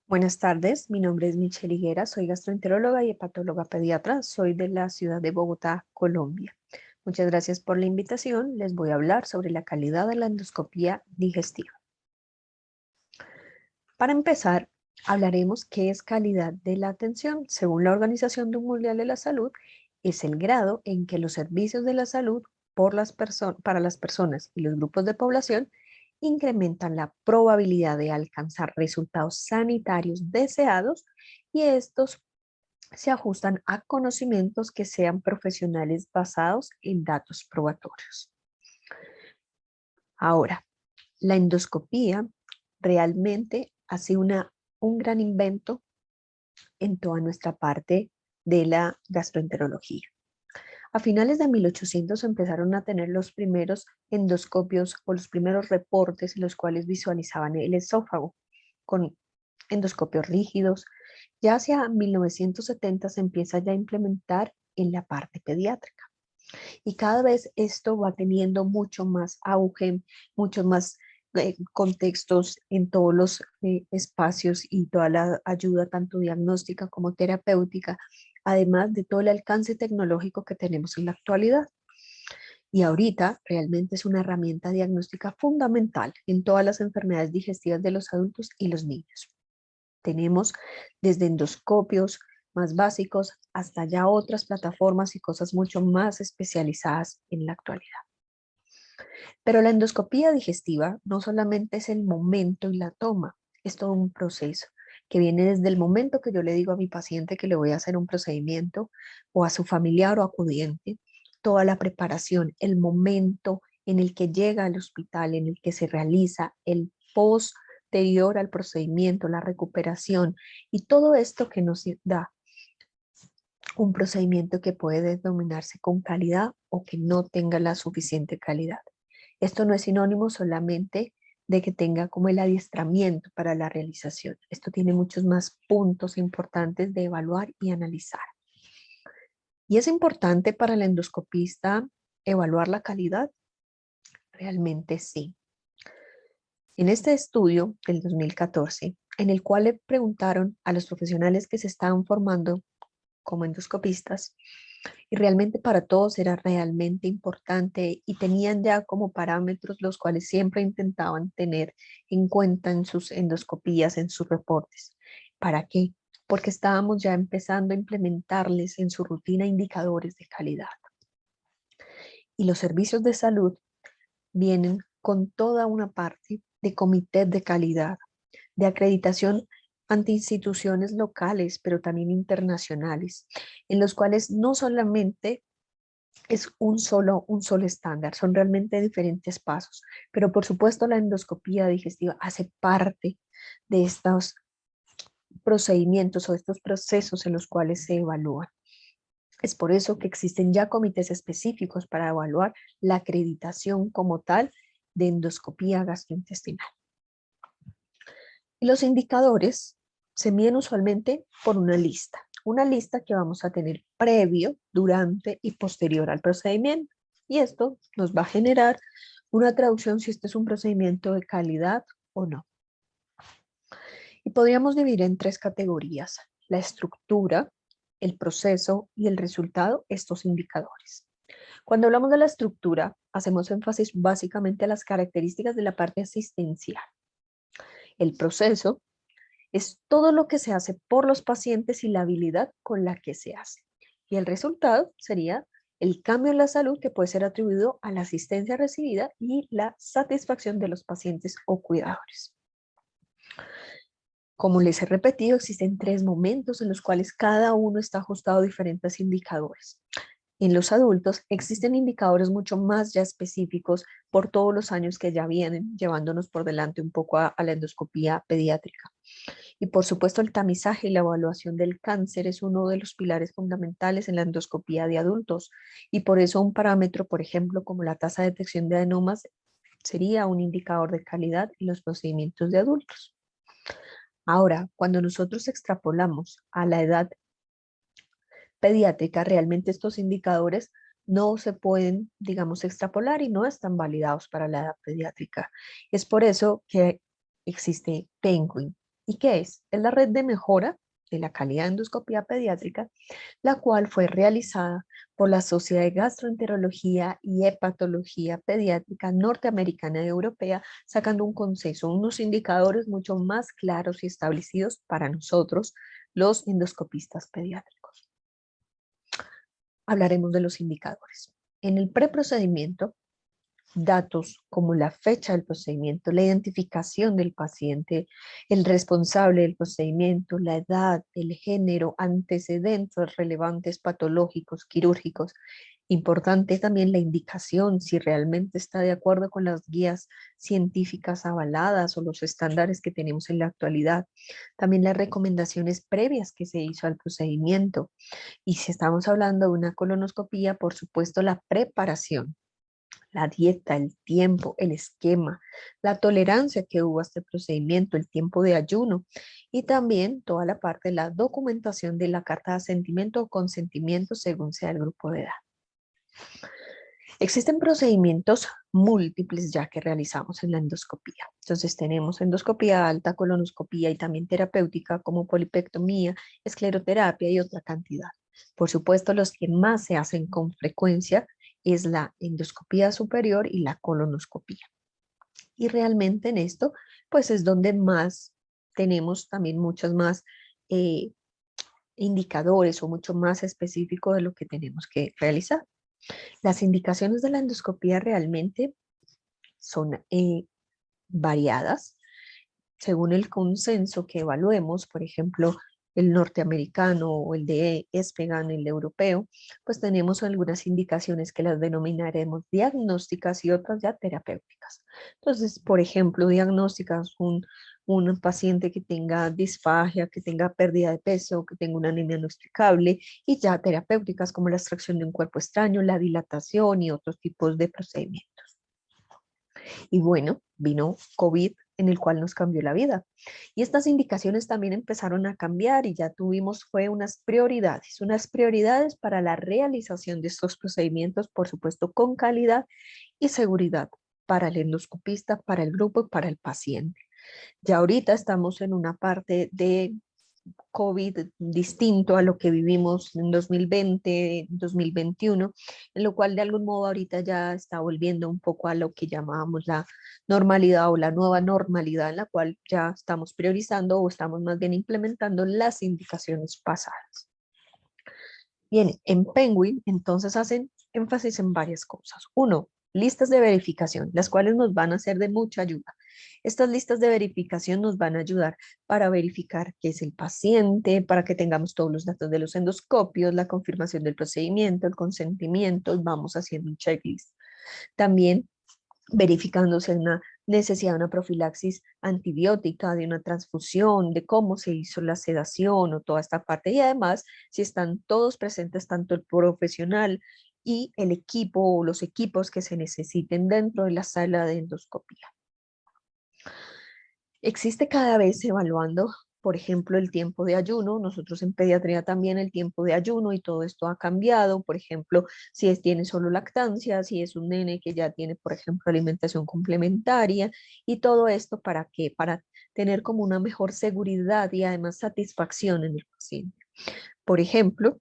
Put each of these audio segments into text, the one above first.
Buenas tardes, mi nombre es Michelle Higuera, soy gastroenteróloga y hepatóloga pediatra, soy de la ciudad de Bogotá, Colombia. Muchas gracias por la invitación, les voy a hablar sobre la calidad de la endoscopía digestiva. Para empezar, hablaremos qué es calidad de la atención. Según la Organización Mundial de la Salud, es el grado en que los servicios de la salud para las personas y los grupos de población incrementan la probabilidad de alcanzar resultados sanitarios deseados y estos se ajustan a conocimientos que sean profesionales basados en datos probatorios. Ahora, la endoscopía realmente ha sido un gran invento en toda nuestra parte de la gastroenterología. A finales de 1800 empezaron a tener los primeros endoscopios o los primeros reportes en los cuales visualizaban el esófago con endoscopios rígidos. Ya hacia 1970 se empieza ya a implementar en la parte pediátrica. Y cada vez esto va teniendo mucho más auge, muchos más contextos en todos los espacios y toda la ayuda, tanto diagnóstica como terapéutica, además de todo el alcance tecnológico que tenemos en la actualidad. Y ahorita realmente es una herramienta diagnóstica fundamental en todas las enfermedades digestivas de los adultos y los niños. Tenemos desde endoscopios más básicos hasta ya otras plataformas y cosas mucho más especializadas en la actualidad. Pero la endoscopía digestiva no solamente es el momento y la toma, es todo un proceso que viene desde el momento que yo le digo a mi paciente que le voy a hacer un procedimiento o a su familiar o acudiente, toda la preparación, el momento en el que llega al hospital, en el que se realiza el posterior al procedimiento, la recuperación y todo esto que nos da un procedimiento que puede denominarse con calidad o que no tenga la suficiente calidad. Esto no es sinónimo solamente de que tenga como el adiestramiento para la realización. Esto tiene muchos más puntos importantes de evaluar y analizar. ¿Y es importante para el endoscopista evaluar la calidad? Realmente sí. En este estudio del 2014, en el cual le preguntaron a los profesionales que se estaban formando como endoscopistas, y realmente para todos era realmente importante y tenían ya como parámetros los cuales siempre intentaban tener en cuenta en sus endoscopías, en sus reportes. ¿Para qué? Porque estábamos ya empezando a implementarles en su rutina indicadores de calidad. Y los servicios de salud vienen con toda una parte de comité de calidad, de acreditación ante instituciones locales, pero también internacionales, en los cuales no solamente es un solo estándar, son realmente diferentes pasos, pero por supuesto la endoscopía digestiva hace parte de estos procedimientos o estos procesos en los cuales se evalúan. Es por eso que existen ya comités específicos para evaluar la acreditación como tal de endoscopía gastrointestinal. Y los indicadores se miden usualmente por una lista que vamos a tener previo, durante y posterior al procedimiento. Y esto nos va a generar una traducción si este es un procedimiento de calidad o no. Y podríamos dividir en tres categorías: la estructura, el proceso y el resultado, estos indicadores. Cuando hablamos de la estructura, hacemos énfasis básicamente a las características de la parte asistencial. El proceso es todo lo que se hace por los pacientes y la habilidad con la que se hace. Y el resultado sería el cambio en la salud que puede ser atribuido a la asistencia recibida y la satisfacción de los pacientes o cuidadores. Como les he repetido, existen tres momentos en los cuales cada uno está ajustado a diferentes indicadores. En los adultos existen indicadores mucho más ya específicos por todos los años que ya vienen llevándonos por delante un poco a la endoscopía pediátrica. Y por supuesto el tamizaje y la evaluación del cáncer es uno de los pilares fundamentales en la endoscopía de adultos. Y por eso un parámetro, por ejemplo, como la tasa de detección de adenomas, sería un indicador de calidad en los procedimientos de adultos. Ahora, cuando nosotros extrapolamos a la edad pediátrica, realmente estos indicadores no se pueden, digamos, extrapolar y no están validados para la edad pediátrica. Es por eso que existe Penguin. ¿Y qué es? Es la red de mejora de la calidad de endoscopía pediátrica, la cual fue realizada por la Sociedad de Gastroenterología y Hepatología Pediátrica Norteamericana y Europea, sacando un consenso, unos indicadores mucho más claros y establecidos para nosotros, los endoscopistas pediátricos. Hablaremos de los indicadores. En el preprocedimiento, datos como la fecha del procedimiento, la identificación del paciente, el responsable del procedimiento, la edad, el género, antecedentes relevantes patológicos, quirúrgicos. Importante también la indicación, si realmente está de acuerdo con las guías científicas avaladas o los estándares que tenemos en la actualidad. También las recomendaciones previas que se hizo al procedimiento. Y si estamos hablando de una colonoscopía, por supuesto, la preparación, la dieta, el tiempo, el esquema, la tolerancia que hubo a este procedimiento, el tiempo de ayuno y también toda la parte de la documentación de la carta de asentimiento o consentimiento según sea el grupo de edad. Existen procedimientos múltiples ya que realizamos en la endoscopía. Entonces tenemos endoscopía alta, colonoscopía y también terapéutica como polipectomía, escleroterapia y otra cantidad. Por supuesto, los que más se hacen con frecuencia es la endoscopía superior y la colonoscopía. Y realmente en esto, pues es donde más tenemos también muchos más eh, indicadores o mucho más específico de lo que tenemos que realizar. Las indicaciones de la endoscopía realmente son variadas según el consenso que evaluemos, por ejemplo, el norteamericano o el de ESPEGAN, el europeo, pues tenemos algunas indicaciones que las denominaremos diagnósticas y otras ya terapéuticas. Entonces, por ejemplo, diagnósticas, un paciente que tenga disfagia, que tenga pérdida de peso, que tenga una anemia no explicable, y ya terapéuticas como la extracción de un cuerpo extraño, la dilatación y otros tipos de procedimientos. Y bueno, vino COVID en el cual nos cambió la vida. Y estas indicaciones también empezaron a cambiar y ya tuvimos fue unas prioridades para la realización de estos procedimientos, por supuesto, con calidad y seguridad para el endoscopista, para el grupo y para el paciente. Ya ahorita estamos en una parte de COVID distinto a lo que vivimos en 2020, 2021, en lo cual de algún modo ahorita ya está volviendo un poco a lo que llamábamos la normalidad o la nueva normalidad en la cual ya estamos priorizando o estamos más bien implementando las indicaciones pasadas. Bien, en Penguin entonces hacen énfasis en varias cosas. Uno, listas de verificación, las cuales nos van a ser de mucha ayuda. Estas listas de verificación nos van a ayudar para verificar qué es el paciente, para que tengamos todos los datos de los endoscopios, la confirmación del procedimiento, el consentimiento, vamos haciendo un checklist. También verificando si hay una necesidad de una profilaxis antibiótica, de una transfusión, de cómo se hizo la sedación o toda esta parte. Y además, si están todos presentes, tanto el profesional y el equipo o los equipos que se necesiten dentro de la sala de endoscopía. Existe cada vez evaluando, por ejemplo, el tiempo de ayuno. Nosotros en pediatría también el tiempo de ayuno y todo esto ha cambiado. Por ejemplo, si tiene solo lactancia, si es un nene que ya tiene, por ejemplo, alimentación complementaria y todo esto para qué, para tener como una mejor seguridad y además satisfacción en el paciente. Por ejemplo,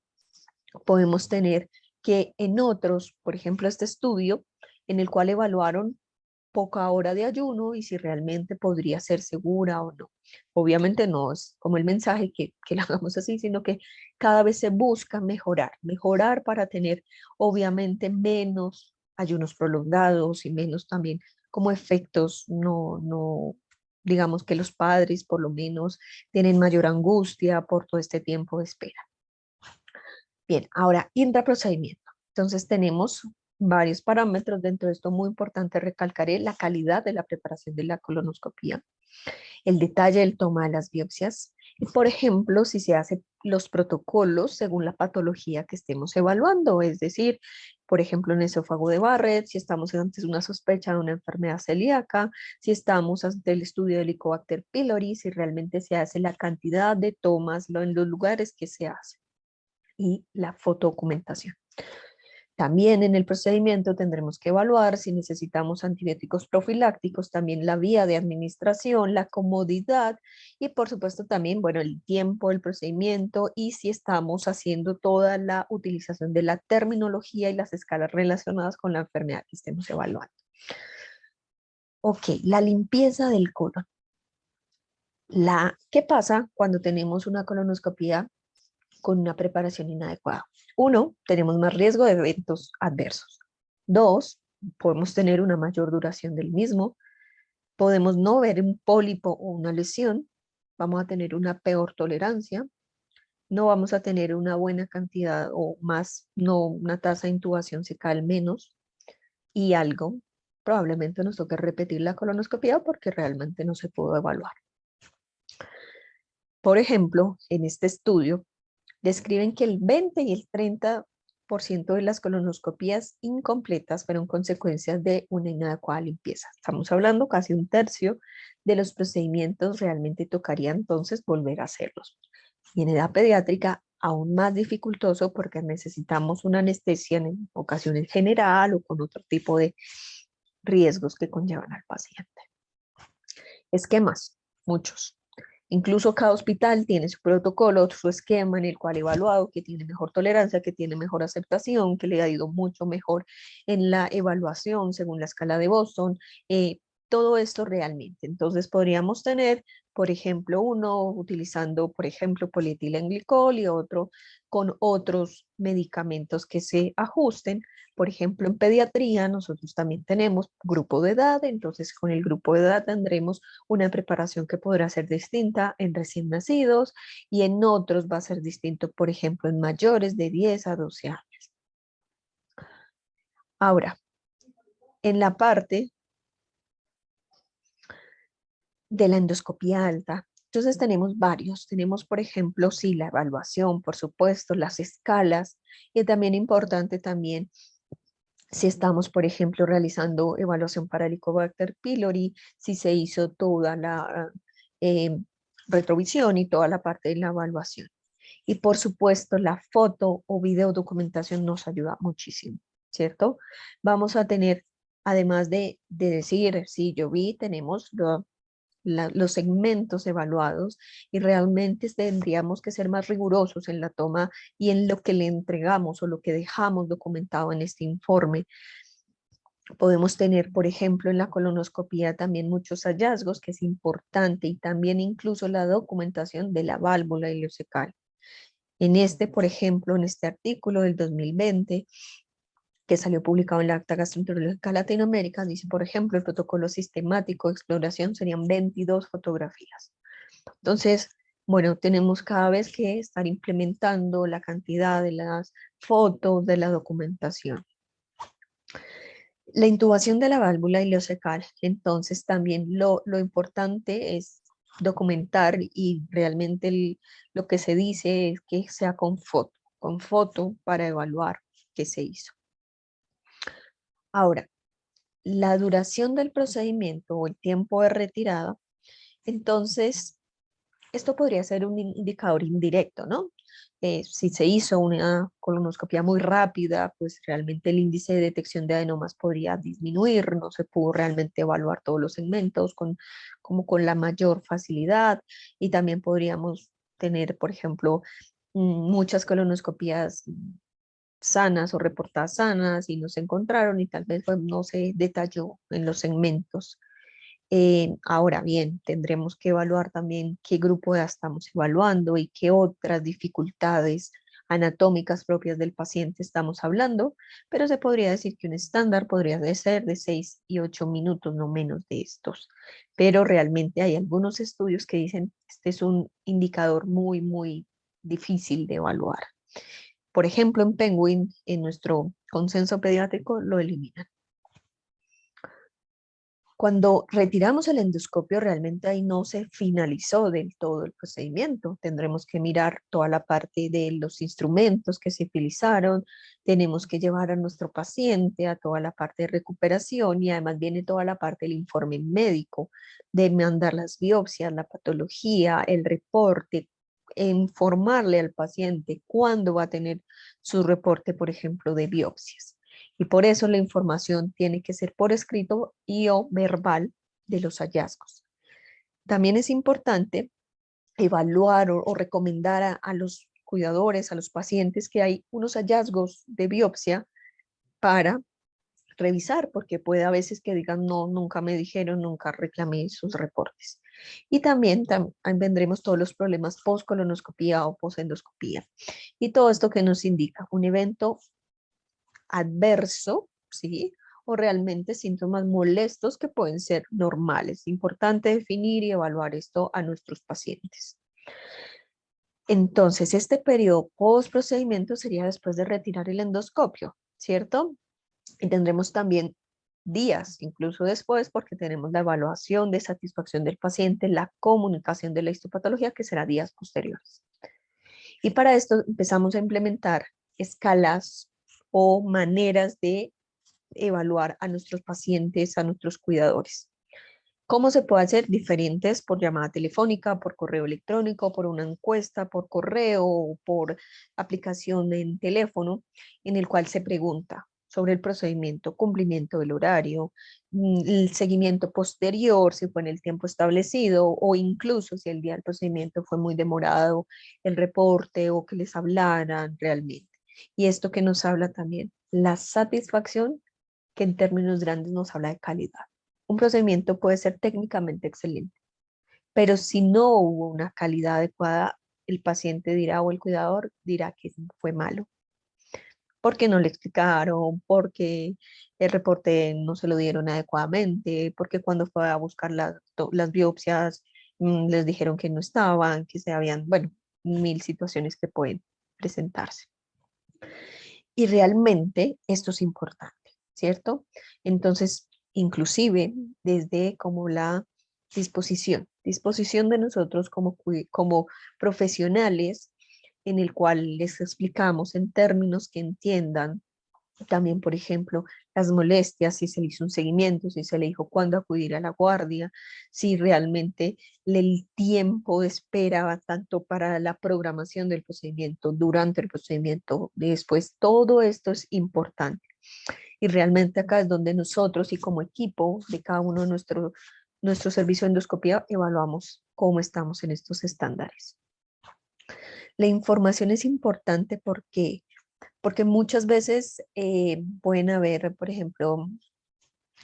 podemos tener que en otros, por ejemplo, este estudio en el cual evaluaron poca hora de ayuno y si realmente podría ser segura o no. Obviamente no es como el mensaje que lo hagamos así, sino que cada vez se busca mejorar para tener obviamente menos ayunos prolongados y menos también como efectos no digamos que los padres por lo menos tienen mayor angustia por todo este tiempo de espera. Bien, ahora intraprocedimiento. Entonces tenemos varios parámetros. Dentro de esto muy importante recalcaré la calidad de la preparación de la colonoscopía, el detalle del toma de las biopsias y, por ejemplo, si se hacen los protocolos según la patología que estemos evaluando, es decir, por ejemplo, en esófago de Barrett, si estamos ante una sospecha de una enfermedad celíaca, si estamos ante el estudio de Helicobacter pylori, si realmente se hace la cantidad de tomas en los lugares que se hace y la fotodocumentación. También en el procedimiento tendremos que evaluar si necesitamos antibióticos profilácticos, también la vía de administración, la comodidad y por supuesto también, bueno, el tiempo del procedimiento y si estamos haciendo toda la utilización de la terminología y las escalas relacionadas con la enfermedad que estemos evaluando. Ok, la limpieza del colon. ¿Qué pasa cuando tenemos una colonoscopia con una preparación inadecuada? Uno, tenemos más riesgo de eventos adversos. Dos, podemos tener una mayor duración del mismo. Podemos no ver un pólipo o una lesión. Vamos a tener una peor tolerancia. No vamos a tener una buena cantidad o más, no, una tasa de intubación se cae al menos. Y algo, probablemente nos toque repetir la colonoscopia porque realmente no se pudo evaluar. Por ejemplo, en este estudio, describen que el 20 y el 30% de las colonoscopías incompletas fueron consecuencias de una inadecuada limpieza. Estamos hablando casi un tercio de los procedimientos realmente tocaría entonces volver a hacerlos. Y en edad pediátrica aún más dificultoso porque necesitamos una anestesia en ocasiones general o con otro tipo de riesgos que conllevan al paciente. Esquemas, muchos. Incluso cada hospital tiene su protocolo, su esquema en el cual ha evaluado que tiene mejor tolerancia, que tiene mejor aceptación, que le ha ido mucho mejor en la evaluación según la escala de Boston. Todo esto realmente. Entonces podríamos tener, por ejemplo, uno utilizando, por ejemplo, polietilenglicol y otro con otros medicamentos que se ajusten. Por ejemplo, en pediatría nosotros también tenemos grupo de edad, entonces con el grupo de edad tendremos una preparación que podrá ser distinta en recién nacidos y en otros va a ser distinto, por ejemplo, en mayores de 10 a 12 años. Ahora, en la parte de la endoscopía alta, entonces tenemos varios. Tenemos, por ejemplo, sí, la evaluación, por supuesto, las escalas y también importante también si estamos, por ejemplo, realizando evaluación para Helicobacter pylori, si se hizo toda la eh, retrovisión y toda la parte de la evaluación. Y por supuesto, la foto o video documentación nos ayuda muchísimo, ¿cierto? Vamos a tener, además de decir, sí, yo vi, tenemos los segmentos evaluados y realmente tendríamos que ser más rigurosos en la toma y en lo que le entregamos o lo que dejamos documentado en este informe. Podemos tener, por ejemplo, en la colonoscopía también muchos hallazgos, que es importante, y también incluso la documentación de la válvula ileocecal. En este, por ejemplo, en este artículo del 2020, que salió publicado en la Acta Gastroenterológica Latinoamérica, dice, por ejemplo, el protocolo sistemático de exploración serían 22 fotografías. Entonces, bueno, tenemos cada vez que estar implementando la cantidad de las fotos, de la documentación. La intubación de la válvula ileocecal, entonces también lo importante es documentar y realmente lo que se dice es que sea con foto para evaluar qué se hizo. Ahora, la duración del procedimiento o el tiempo de retirada, entonces esto podría ser un indicador indirecto, ¿no? Si se hizo una colonoscopia muy rápida, pues realmente el índice de detección de adenomas podría disminuir, no se pudo realmente evaluar todos los segmentos como con la mayor facilidad y también podríamos tener, por ejemplo, muchas colonoscopias sanas o reportadas sanas y no se encontraron y tal vez pues, no se detalló en los segmentos. Ahora bien, tendremos que evaluar también qué grupo de edad estamos evaluando y qué otras dificultades anatómicas propias del paciente estamos hablando, pero se podría decir que un estándar podría ser de 6 y 8 minutos, no menos de estos. Pero realmente hay algunos estudios que dicen que este es un indicador muy difícil de evaluar. Por ejemplo, en Penguin, en nuestro consenso pediátrico, lo eliminan. Cuando retiramos el endoscopio, realmente ahí no se finalizó del todo el procedimiento. Tendremos que mirar toda la parte de los instrumentos que se utilizaron, tenemos que llevar a nuestro paciente a toda la parte de recuperación y además viene toda la parte del informe médico, de mandar las biopsias, la patología, el reporte, informarle al paciente cuándo va a tener su reporte, por ejemplo, de biopsias. Y por eso la información tiene que ser por escrito y o verbal de los hallazgos. También es importante evaluar o recomendar a los cuidadores, a los pacientes, que hay unos hallazgos de biopsia para revisar, porque puede a veces que digan, no, nunca me dijeron, nunca reclamé sus reportes. Y también vendremos todos los problemas post-colonoscopía o post-endoscopía. Y todo esto que nos indica un evento adverso, ¿sí? O realmente síntomas molestos que pueden ser normales. Importante definir y evaluar esto a nuestros pacientes. Entonces, este periodo post procedimiento sería después de retirar el endoscopio, ¿cierto? Y tendremos también días, incluso después, porque tenemos la evaluación de satisfacción del paciente, la comunicación de la histopatología, que será días posteriores. Y para esto empezamos a implementar escalas o maneras de evaluar a nuestros pacientes, a nuestros cuidadores. ¿Cómo se puede hacer? Diferentes, por llamada telefónica, por correo electrónico, por una encuesta, por correo o por aplicación en teléfono, en el cual se pregunta sobre el procedimiento, cumplimiento del horario, el seguimiento posterior, si fue en el tiempo establecido, o incluso si el día del procedimiento fue muy demorado, el reporte o que les hablaran realmente. Y esto que nos habla también, la satisfacción, que en términos grandes nos habla de calidad. Un procedimiento puede ser técnicamente excelente, pero si no hubo una calidad adecuada, el paciente dirá o el cuidador dirá que fue malo, porque no le explicaron, porque el reporte no se lo dieron adecuadamente, porque cuando fue a buscar las biopsias les dijeron que no estaban, que se habían, bueno, mil situaciones que pueden presentarse. Y realmente esto es importante, ¿cierto? Entonces, inclusive desde como la disposición de nosotros como profesionales, en el cual les explicamos en términos que entiendan. También, por ejemplo, las molestias, si se le hizo un seguimiento, si se le dijo cuándo acudir a la guardia, si realmente el tiempo de espera va tanto para la programación del procedimiento, durante el procedimiento, después, todo esto es importante. Y realmente acá es donde nosotros y como equipo de cada uno de nuestro servicio de endoscopía evaluamos cómo estamos en estos estándares. La información es importante porque muchas veces pueden haber, por ejemplo,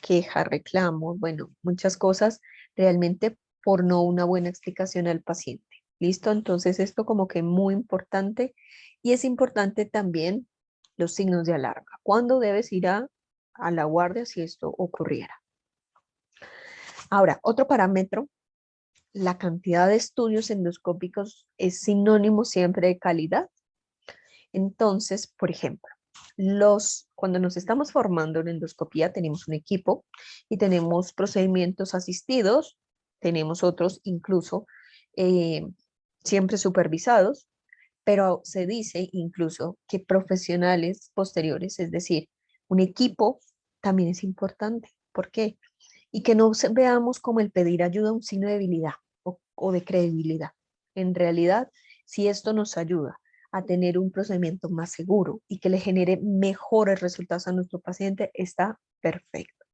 quejas, reclamos, bueno, muchas cosas realmente por no una buena explicación al paciente. ¿Listo? Entonces esto como que muy importante y es importante también los signos de alarma. ¿Cuándo debes ir a la guardia si esto ocurriera? Ahora, otro parámetro, la cantidad de estudios endoscópicos es sinónimo siempre de calidad. Entonces, por ejemplo, cuando nos estamos formando en endoscopía tenemos un equipo y tenemos procedimientos asistidos, tenemos otros incluso eh, siempre supervisados, pero se dice incluso que profesionales posteriores, es decir, un equipo también es importante. ¿Por qué? Y que no veamos como el pedir ayuda un signo de debilidad o de credibilidad. En realidad, si esto nos ayuda a tener un procedimiento más seguro y que le genere mejores resultados a nuestro paciente, está perfecto.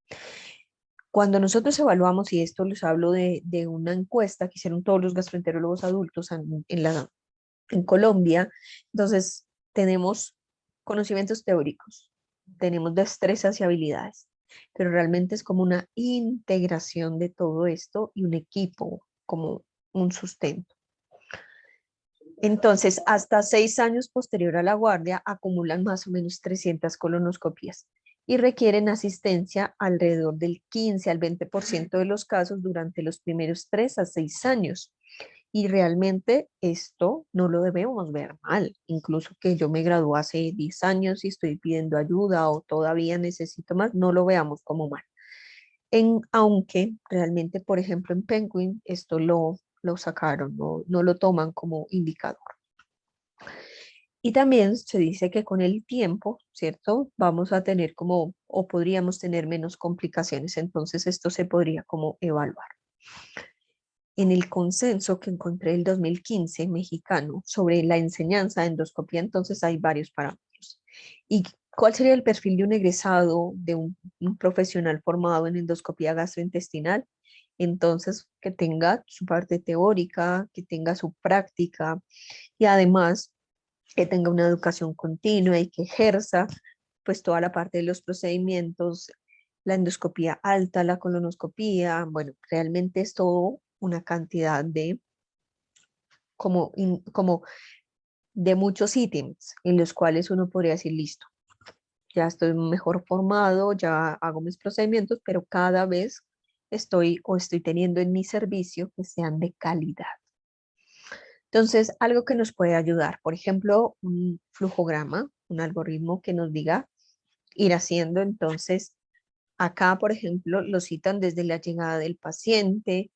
Cuando nosotros evaluamos, y esto les hablo de una encuesta que hicieron todos los gastroenterólogos adultos en Colombia, entonces tenemos conocimientos teóricos, tenemos destrezas y habilidades, pero realmente es como una integración de todo esto y un equipo como un sustento. Entonces, hasta 6 años posterior a la guardia, acumulan más o menos 300 colonoscopías y requieren asistencia alrededor del 15 al 20% de los casos durante los primeros 3 a 6 años. Y realmente esto no lo debemos ver mal, incluso que yo me gradué hace 10 años y estoy pidiendo ayuda o todavía necesito más, no lo veamos como mal. Aunque realmente, por ejemplo, en Penguin esto lo sacaron, no lo toman como indicador. Y también se dice que con el tiempo, ¿cierto? Vamos a tener como, o podríamos tener menos complicaciones, entonces esto se podría como evaluar. En el consenso que encontré el 2015 mexicano sobre la enseñanza de endoscopía, entonces hay varios parámetros. ¿Y cuál sería el perfil de un egresado, de un profesional formado en endoscopía gastrointestinal? Entonces, que tenga su parte teórica, que tenga su práctica y además que tenga una educación continua y que ejerza pues toda la parte de los procedimientos, la endoscopía alta, la colonoscopía, bueno, realmente es todo una cantidad de como de muchos ítems en los cuales uno podría decir, listo, ya estoy mejor formado, ya hago mis procedimientos, pero cada vez estoy teniendo en mi servicio que sean de calidad. Entonces, algo que nos puede ayudar, por ejemplo, un flujograma, un algoritmo que nos diga ir haciendo. Entonces, acá, por ejemplo, lo citan desde la llegada del paciente,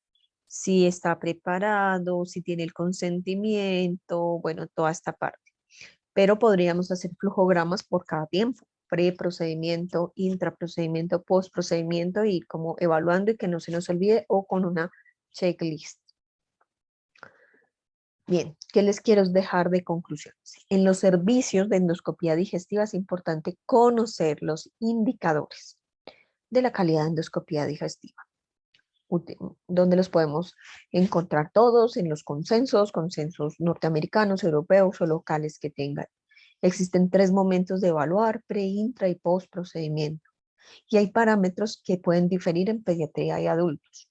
si está preparado, si tiene el consentimiento, bueno, toda esta parte. Pero podríamos hacer flujogramas por cada tiempo, preprocedimiento, intraprocedimiento, postprocedimiento, y como evaluando y que no se nos olvide o con una checklist. Bien, ¿qué les quiero dejar de conclusiones? En los servicios de endoscopía digestiva es importante conocer los indicadores de la calidad de endoscopía digestiva, donde los podemos encontrar todos en los consensos norteamericanos, europeos o locales que tengan. Existen 3 momentos de evaluar: pre, intra y post procedimiento. Y hay parámetros que pueden diferir en pediatría y adultos.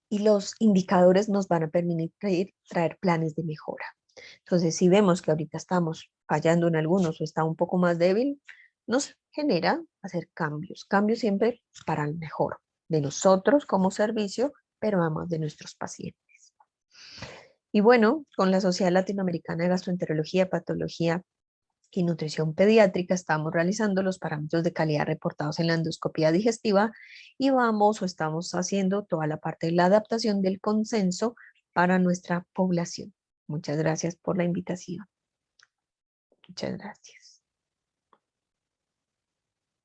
Y los indicadores nos van a permitir traer planes de mejora. Entonces, si vemos que ahorita estamos fallando en algunos o está un poco más débil, nos genera hacer cambios. Cambios siempre para el mejor de nosotros como servicio, pero además de nuestros pacientes. Y bueno, con la Sociedad Latinoamericana de Gastroenterología, Patología y Nutrición Pediátrica estamos realizando los parámetros de calidad reportados en la endoscopía digestiva y estamos haciendo toda la parte de la adaptación del consenso para nuestra población. Muchas gracias por la invitación. Muchas gracias.